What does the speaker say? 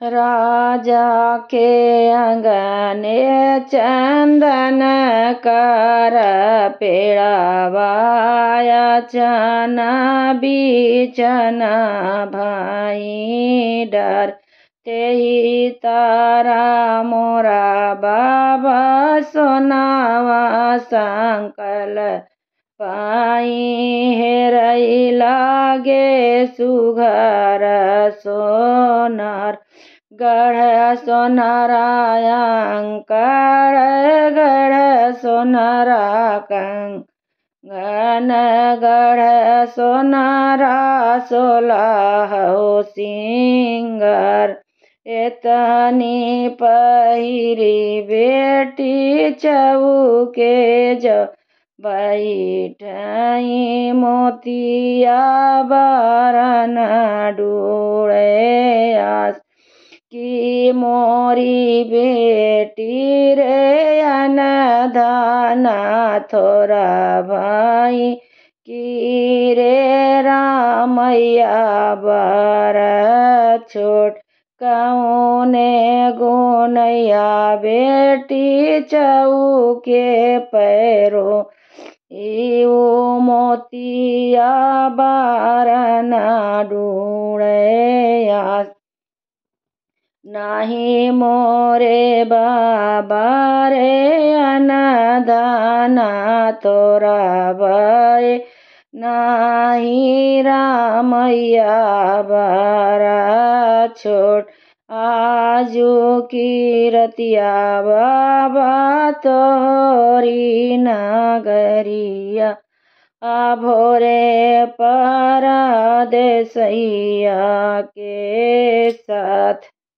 राजा के अंगने चंदन कर पेड़ावाया चना बीचना भाई डर तेही तारा मोरा बाबा सोनावा संकल पाई हेरई लागे सुघर सोनार गढ़ सोनारायंकर गढ़ सोनारा कंगन गढ़ सोनारा सोलह सिंगर एतनी पहिरी बेटी चौके जो बैठई मोतिया बरन डूड़े आस की मोरी बेटी रे अनधाना थोरा भाई की रे रामैया बर छोट कौने गुनैया बेटी चौके पैरो इऊ मोतिया बारना डूड़े आस नाही मोरे बाबा रे अनदाना तोरा भय नाही रामैया बारा छोट आजू की रतिया बाबा तोरी नगरिया भोरे परदेसैया के साथ।